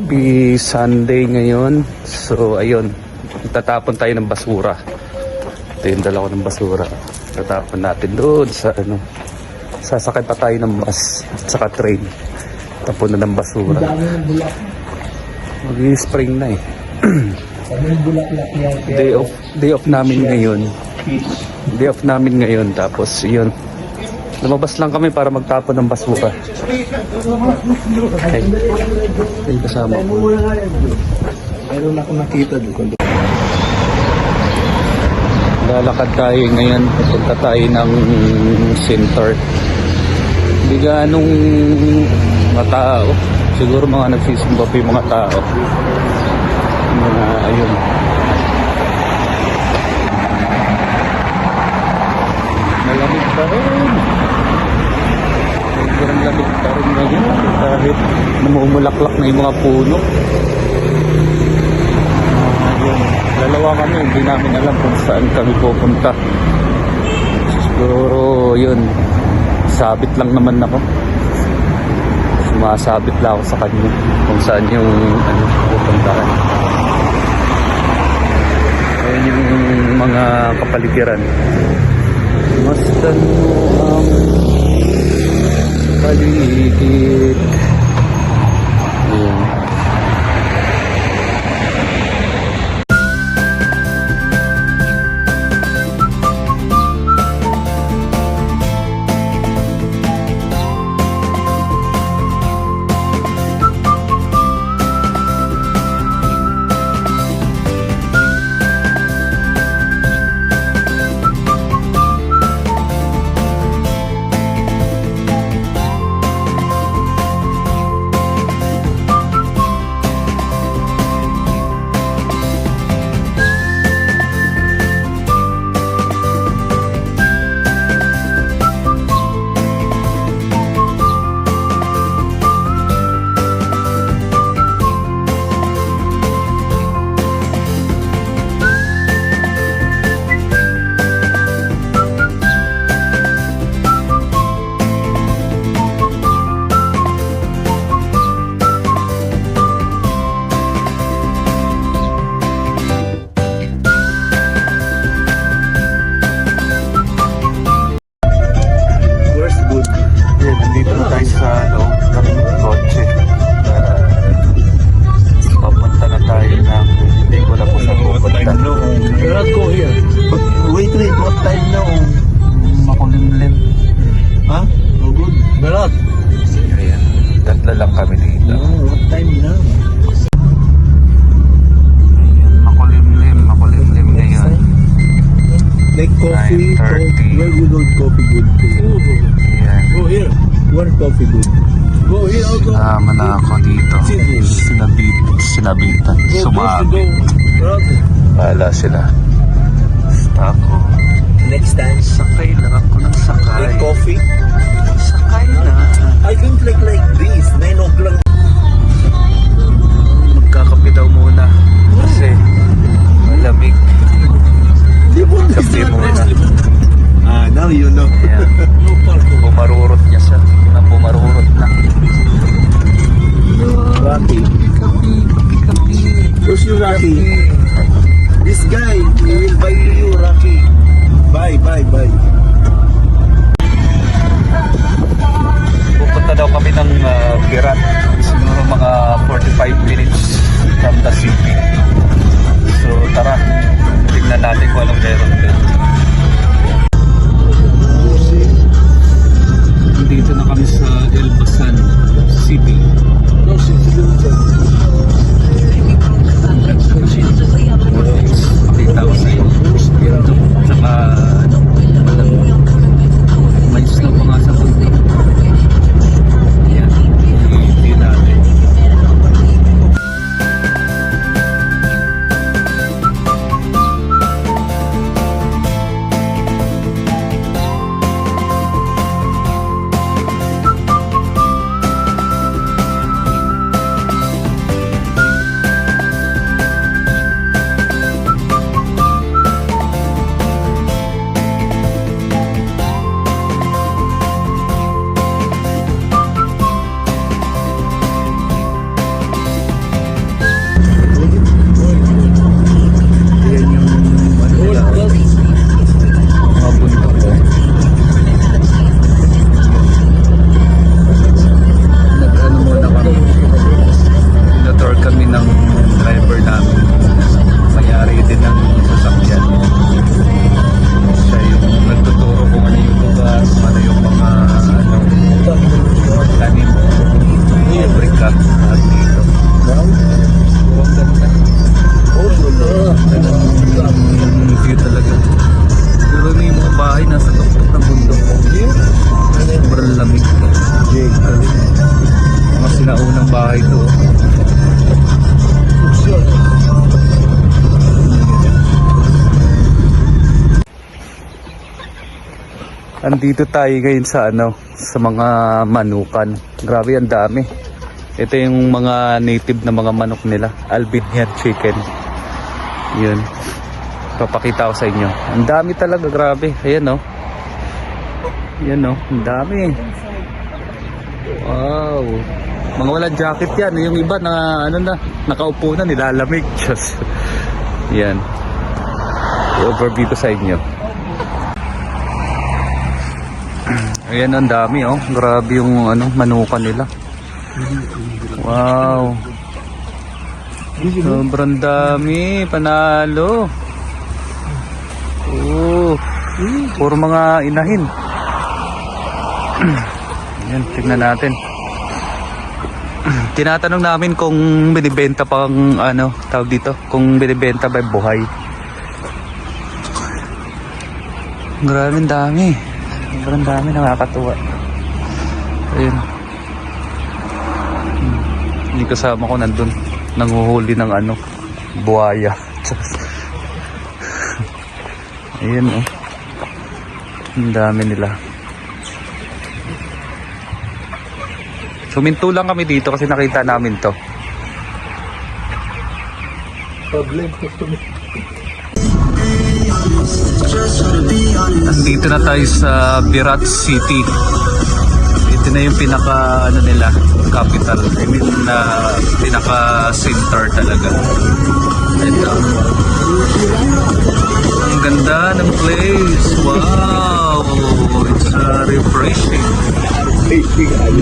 Happy Sunday ngayon. So ayun, tatapon tayo ng basura. Ito yung dala ko ng basura. Tatapon natin doon sa ano. Sasakay pa tayo ng bus at saka train. Tapon na ng basura. Mag-spring na eh. Day off namin ngayon. Day off namin ngayon. Tapos yun, lumabas lang kami para magtapon ng basura. Ay, ay kasama ko. Mayroon ako nakita doon. Lalakad tayo ngayon. Punta tayo ng center. Hindi ganong mga tao. Siguro mga nagsisimba pa yung mga tao. Mga ayun. Malamig pa rin. Sobrang lamig pa rin ngayon. Kahit namumulaklak na yung mga puno. Ayun. Dalawa kami. Hindi namin alam kung saan kami pupunta. Siguro yun. Sabit lang naman ako. Sumasabit lang ako sa kanya. Kung saan yung ano, pupuntahan. Ayun yung mga kapaligiran. Masdan mo ang paligid. Ayan. Nandito na tayo sa loob ng kotse. Papunta na tayo na hindi ko na po sa pupunta. Cannot go here. But wait, what time now? Makulimlim. Huh? No good. Berat. Ayan, tatlo lang kami dito. No, what time now? Ayan, makulimlim ngayon. Like coffee, 9:30. where good old coffee good? Ayan. Go here. Where coffee good? Go here also. Sama na ako dito. Sinabitan. Sumabit. Bahala sila. Basta ako. Next time. Sakay lang ako ng sakay. Like coffee? Sakay na. I don't like this. 9 o'clock. Magkakape daw muna. Kasi malamig. Kape muna. Ah, now you know. Ayan. Bumarurot niya siya. Bumarurot na. Rocky. Kape. Where's your Rocky? This guy, he will buy to you, Rocky. Bye. Pupunta daw kami ng Pirat. Siguro mga 45 minutes from the city. So tara, tignan natin kung anong meron din. Dito na kami sa Elbasan City. No, Pakita ko sa iyo. Ito, tsaka may snow pa nga sa bundok. Yan, hindi natin. bahay nasa tuktok ng bundok. Sobrang lamig. Mga sinaunang bahay to. Andito tayo ngayon sa sa mga manukan. Grabe, ang dami. Ito yung mga native na mga manok nila, Albinian chicken. Yun. Papakita ko sa inyo. Ang dami talaga, grabe. Ayan Ayan ang dami. Wow. Mga walang jacket yan. Yung iba na nakaupo na, nilalamig. Just. Yan. I-overview ko sa inyo. Ayan, ang dami Grabe yung manukan nila. Wow. Sobrang dami. Panalo. Puro mga inahin. Ayan, tignan natin. Tinatanong namin kung binibenta pang tawag dito, kung binibenta ba buhay. Grabe, ang dami. Sobrang dami, nakakatuwa. Ayun. Hindi kasama ko nandun. Nanguhuli ng buhaya. Ayun ang dami nila. Suminto lang kami dito kasi nakita namin to. Nandito na tayo sa Virat City. Ito na yung pinaka nila, capital. I mean pinaka center talaga. Ito. Ang ganda ng place. Wow! It's refreshing.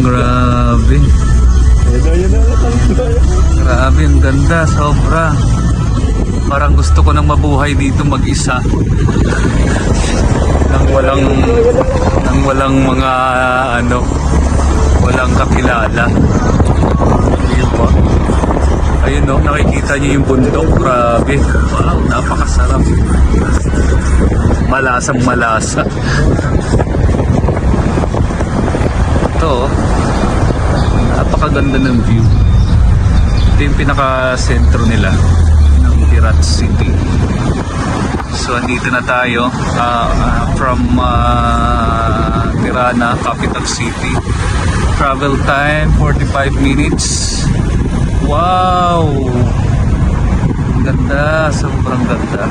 Grabe. Grabe, ang ganda. Sobra. Parang gusto ko nang mabuhay dito mag-isa. Nang walang mga walang kakilala. Ayun nakikita niyo yung bundok. Grabe. Wow, napakasarap. Malasang malasa. Ito napakaganda ng view. Ito yung pinaka-sentro nila ng Virat City. So andito na tayo from Tirana, capital city. Travel time 45 minutes. Wow! Ganda, sobrang ganda.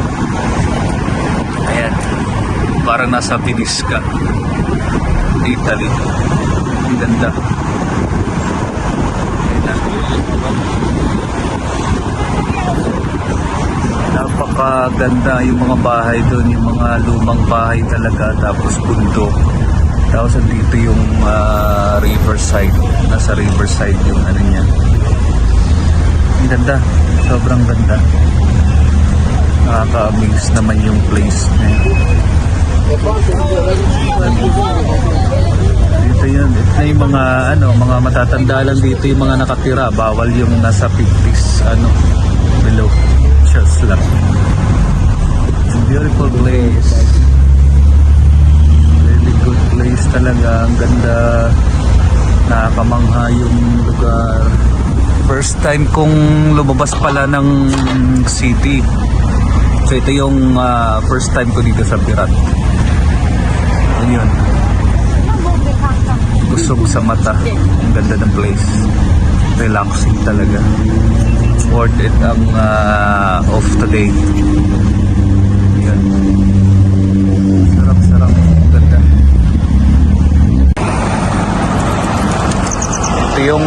Ayan, parang nasa Venice ka, Italy. Ang ganda. Napakaganda yung mga bahay doon, yung mga lumang bahay talaga, tapos bundok. Tapos dito yung riverside, nasa riverside yung niya. Ang ganda, sobrang ganda. Nakaka-amaze naman yung place na yun. Dito yun, ito na yung mga matatanda lang dito, yung mga nakatira. Bawal yung nasa 50s below. Just lang. It's a beautiful place. Really good place talaga. Ang ganda. Nakakamangha yung lugar. First time kong lumabas pala ng city. So ito yung first time ko dito sa Virat. Yun. Busog sa mata. Ang ganda ng place. Relaxing talaga. Worth it ang off today. Yun. Sarap-sarap. Ganda. Ito yung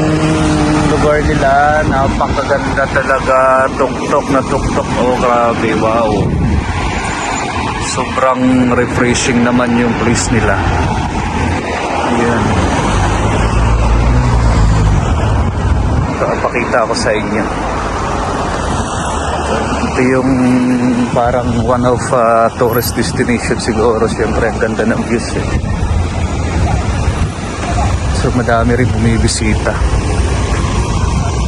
lugar nila. Napakaganda talaga. Tuktok na tuktok. Oh, grabe. Wow. Sobrang refreshing naman yung place nila. Ayan. Pakita ko sa inyo. Ito yung parang one of tourist destination siguro. Siyempre ang ganda ng views So madami rin bumibisita.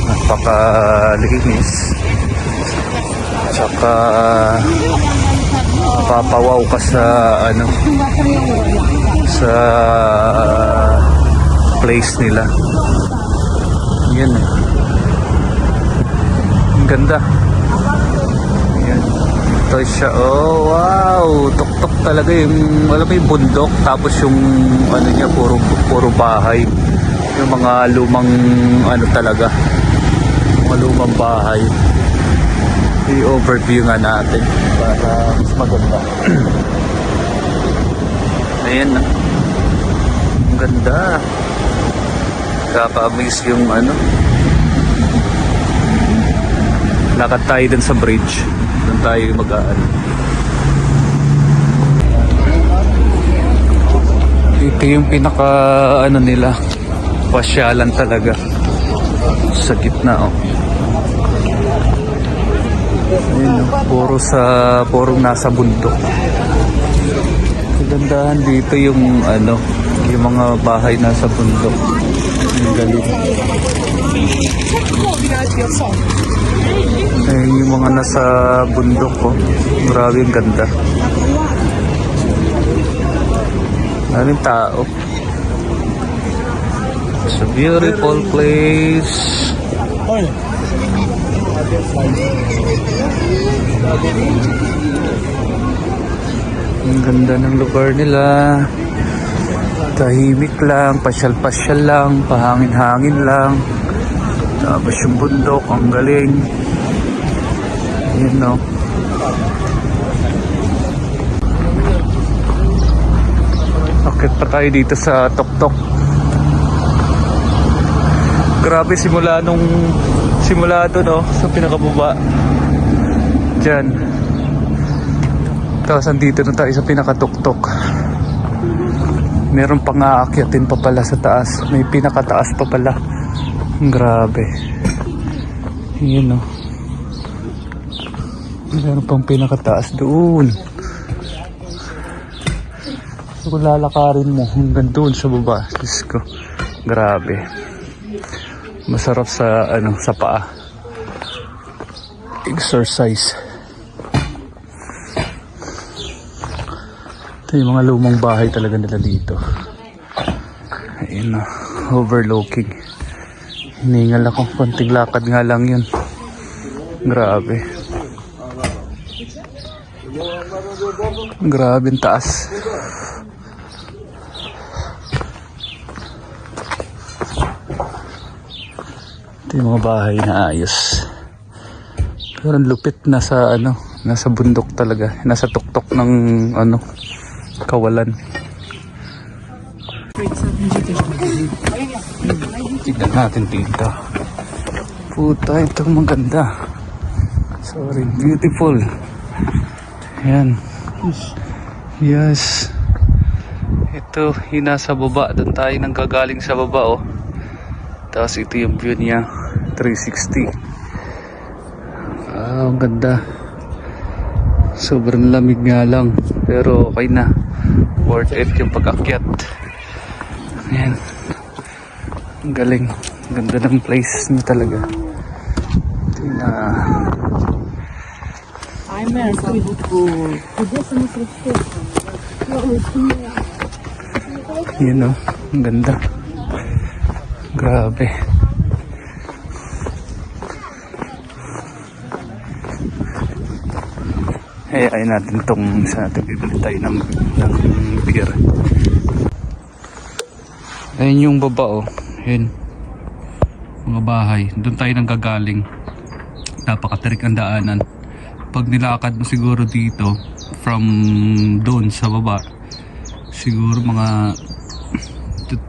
Napakalinis. Tsaka mapapawaw ka sa ano, sa place nila. Yan eh. Ang ganda. Yan. Ito siya. Oh, wow. Tuktok talaga yung, alam mo yung bundok. Tapos yung ano niya, puro bahay. Yung mga lumang ano talaga. Mga lumang bahay. I-overview nga natin para mas maganda. Ayan na. Ang ganda. Kaka-amaze yung ano. Lakad tayo dun sa bridge. Doon tayo mag-aan. Ito yung pinaka ano nila. Pasyalan talaga. Sa gitna oh. Ayun, purong nasa bundok. Kagandahan dito yung ano, yung mga bahay nasa bundok. Ang galing. Eh, yung mga nasa bundok ko, grabe ang ganda. Maraming tao. It's a beautiful place. Ang ganda ng lugar nila. Tahimik lang, pasyal-pasyal lang, pahangin-hangin lang. Tapos yung bundok, ang galing. Yun no. Akit pa tayo dito sa tuktok. Grabe simula doon no, sa pinakababa. Diyan. Tapos andito na tayo sa pinakatuktok. Meron pang aakyatin pa pala sa taas. May pinakataas pa pala. Grabe. Yun no. Meron pang pinakataas doon. So kung lalakarin mo hanggang doon sa baba, Diyos ko, grabe. Masarap sa ano, sa paa. Exercise. Ito yung mga lumang bahay talaga nila dito. Ayun na, overlooking. Hiningal ako, konting lakad nga lang yun. Grabe. Grabe ang taas. Ito yung mga bahay na ayos. Pero ang lupit, nasa ano, nasa bundok talaga. Nasa tuktok ng ano, kawalan. Tignan natin dito. Puta, ito maganda. Sorry, beautiful. Ayan. Yes. Ito, yung nasa baba. Doon tayo nang gagaling sa baba, oh. Tapos ito yung view niya. 360. Ah, ang ganda. Sobrang lamig nga lang. Pero okay na. Worth it yung pag-akyat. Ayan. Ang galing. Ang ganda ng place niya talaga. Ito yung yun o, ang ganda. Grabe. Ayayin natin itong isa natin, bibili tayo ng beer. Ayun yung baba o, yun mga bahay, doon tayo nang gagaling. Napakatarik ang daanan. Pag nilakad mo siguro dito from doon sa baba, siguro mga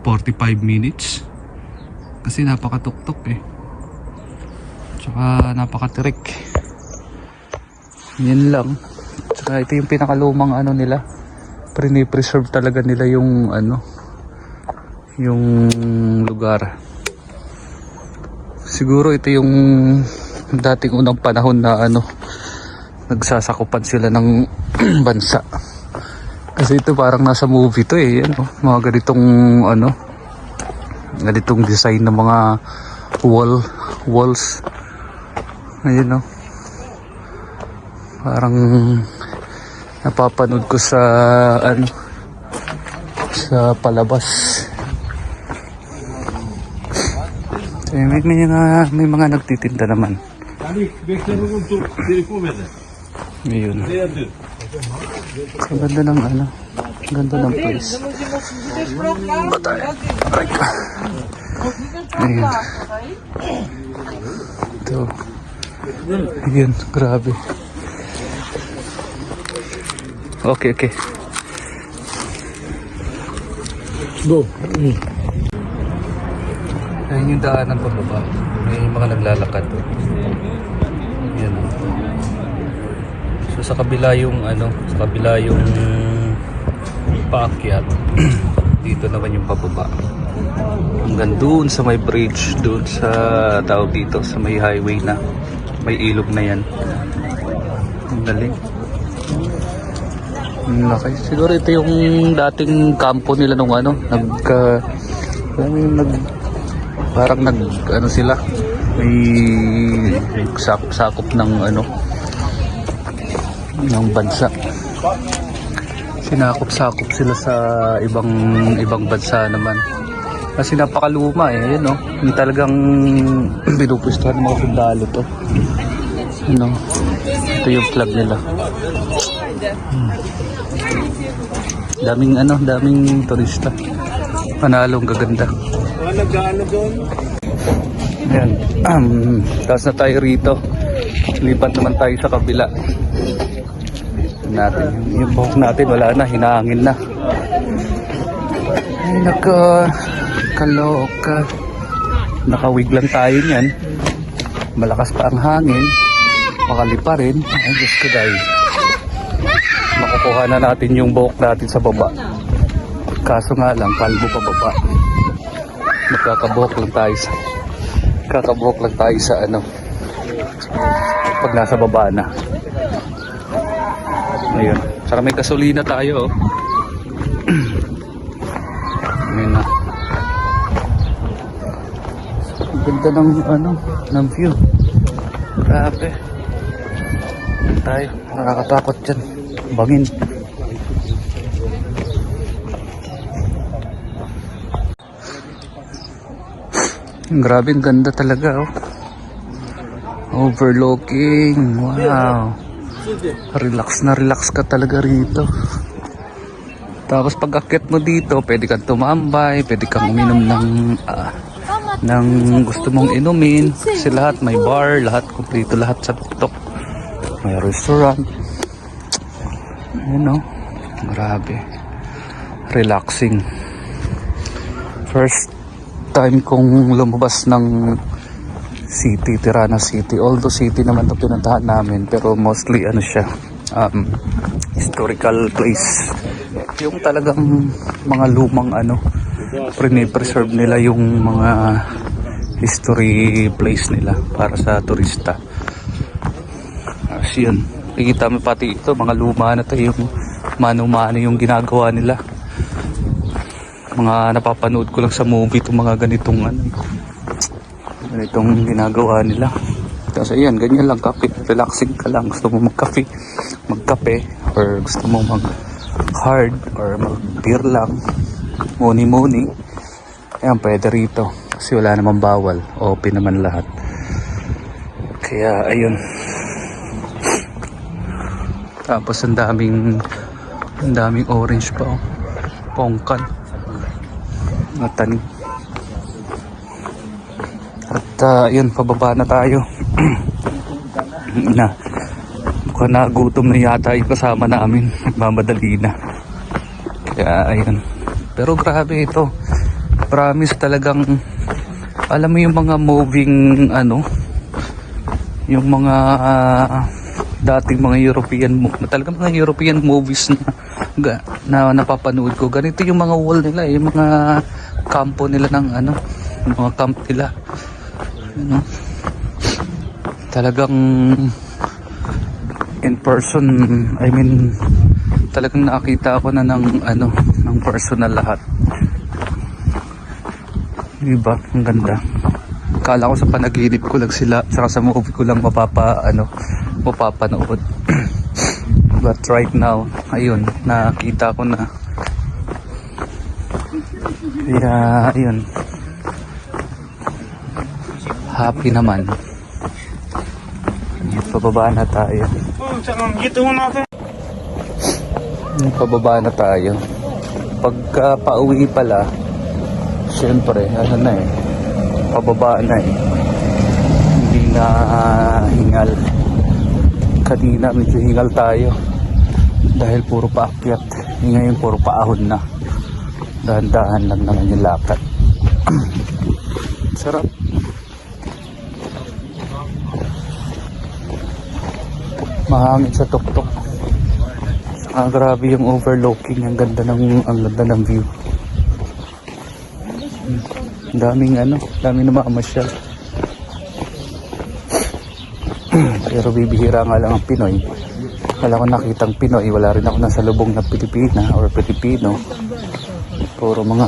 45 minutes kasi napakatuktok eh, tsaka napakatirik. Yan lang. Tsaka ito yung pinakalumang ano nila, pre-preserve talaga nila yung ano, yung lugar. Siguro ito yung dating unang panahon na ano, nagsasakupan sila ng bansa. Kasi ito parang nasa movie to eh. Yan, oh. Mga ganitong ano, ganitong design ng mga walls. Ayun oh. Parang napapanood ko sa ano, sa palabas. May mga nagtitinda naman. Ayun. Ang ganda ng ano, ang ganda ng place. Batay. Aray ka. Ayun. Ito. Ayun, grabe. Okay. Go. Ayun yung daanan pababa. May mga naglalakad. Ayan. So sa kabila yung ano, sa kabila yung paakyat. Dito naman yung pababa. Hanggang doon sa may bridge, doon sa tawag dito, sa may highway na. May ilog na yan. Ang galing. Okay. Siguro ito yung dating kampo nila nung ano, parang ano sila, may sakop ng ano, ng bansa. Sinakop-sakop sila sa ibang bansa naman. Kasi napakaluma yun, no? Yung talagang pinupwestuhan ng mga sundalo to. Ano? Ito yung flag nila. Daming turista. Panalong gaganda. Nag-ano doon? Ayan. Tapos na tayo rito. Lipat naman tayo sa kabila. Yung buhok natin wala na, hinahangin na. Ay kaloka. Nakawig lang tayo niyan. Malakas pa ang hangin. Makalipa rin. Ay, Diyos ko dahil. Makukuha na natin yung buhok natin sa baba. Kaso nga lang, kalbo pa baba. Magkakabuhok lang tayo sa ano, pag nasa baba na. Ayun. Saka may gasolina tayo, oh. Ayun na. Ang ganda ng ano, ng view. Grabe. Ayun tayo. Nakakatakot dyan. Bangin. Grabe, ang ganda talaga, oh. Overlooking. Wow. Relax ka talaga rito. Tapos pag akit mo dito, pwede kang tumambay, pwede kang uminom ng gusto mong inumin. Kasi lahat may bar, lahat kompleto, lahat sa tuktok. May restaurant. Ayun, oh. Grabe. Relaxing. First time kong lumabas ng city, Tirana City. Although city naman ito pinuntahan namin, pero mostly ano siya, historical place. Yung talagang mga lumang ano, preserve nila yung mga history place nila para sa turista. As yun, kikita mo pati ito, mga luma na ito, yung mano-mano yung ginagawa nila. Mga napapanood ko lang sa movie itong mga ganitong ganitong ginagawa nila. Kasi ayan, ganyan lang, kape, relaxing ka lang. Gusto mo magkape, or gusto mo mag hard or mag beer lang, muni ayan, pwede rito kasi wala namang bawal, open naman lahat. Kaya ayun. Tapos ang daming orange pa, oh. Pongkan na tanim. At yun, pababa na tayo. Mukhang nagutom na yata yung kasama namin. Nagmamadali na. Kaya ayun. Pero grabe ito. Promise talagang, alam mo yung mga moving yung mga dating mga talagang mga European movies na napapanood ko. Ganito yung mga wall nila, yung mga kampo nila ng mga camp nila. Talagang in person, I mean, talagang nakakita ako na ng personal lahat. Diba? Ang ganda. Akala ko sa panaginip ko lang sila, saka sa movie ko lang mapapanood. But right now, ayun, nakita ko na. Kaya, ayun. Happy naman. Pababa na tayo. Pababa na tayo. Pagka pauwi pala, syempre, ano na eh, pababa na eh. Hindi na hingal. Kanina medyo hingal tayo dahil puro paakyat. Ngayon puro paahon na. Dahan-dahan lang naman yung lakad. Sarap. Mahangin sa tuktok. Grabe yung overlooking. Ang ganda ng view. Daming namamasyal. Pero bibihira nga lang ang Pinoy. Wala akong nakitang Pinoy. Wala rin ako nasa lubong na Pilipina or Pilipino. Puro mga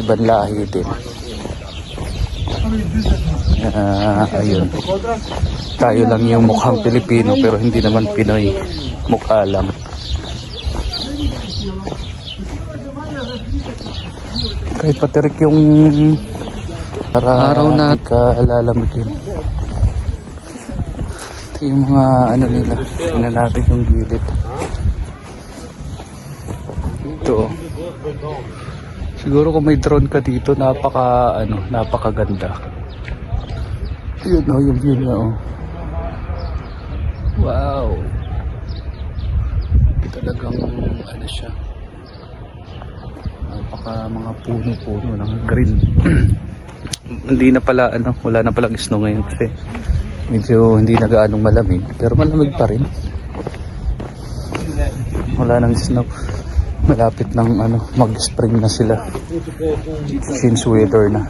ibang lahi din. Ayun. Tayo lang yung mukhang Pilipino pero hindi naman Pinoy. Mukha lang. Kahit patirik yung araw na kalalamigin. Ito yung mga nila. Tingnan natin yung gilid. Ito. Siguro kung may drone ka dito, napakaganda. Yun yung view niya Wow. Talagang siya. Mga puno-puno ng green. Hindi na pala wala na palang snow ngayon kasi medyo hindi na gaanong malamig, pero malamig pa rin. Wala nang snow. Malapit ng mag-spring na sila. Since weather na.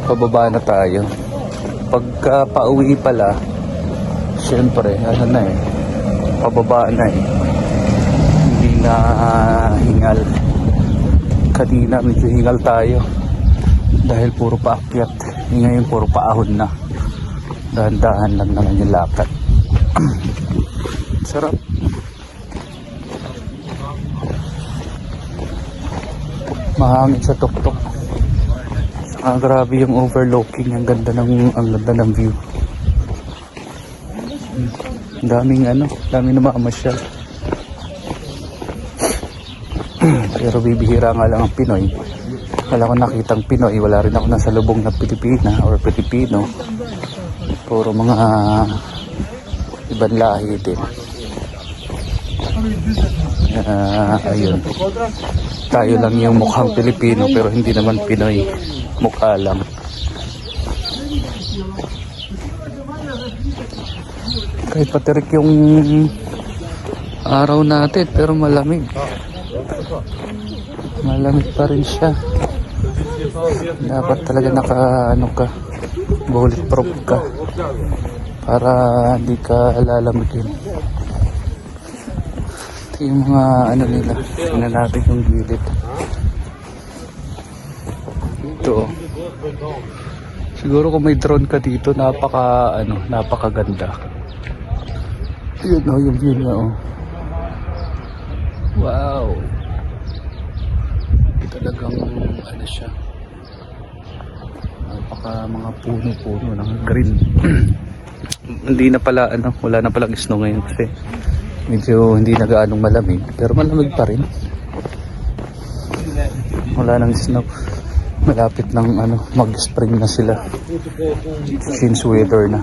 Pababa na tayo. Pagka pauwi pala, syempre, pababa na eh. Hindi na hingal. Kanina medyo hingal tayo dahil puro paakyat. Ngayon puro paahon na. Dahan-dahan lang naman yung lakad. Sarap. Mahangin sa tuktok. Grabe yung overlooking. Ang ganda ng view. Daming namamasyal. Pero bibihira nga lang ang Pinoy. Wala akong nakitang Pinoy. Wala rin ako nasa lubong na Pilipina or Pilipino. Puro mga ibang lahi din. Ayun. Tayo lang yung mukhang Pilipino pero hindi naman Pinoy. Mukha lang. Kahit patirik yung araw natin pero malamig. Malamig pa rin siya. Dapat talaga ka bulletproof ka para hindi ka lalamigin. Ito yung mga nila. Tingnan natin yung gilid. Ito. Siguro kung may drone ka dito, napakaganda. Yun yung view niya Wow. Talagang siya. Mga puno-puno ng green. Hindi na pala wala na palang snow ngayon kasi medyo hindi na gaanong malamig, pero malamig pa rin. Wala nang snow. Malapit ng mag-spring na sila. Since weather na.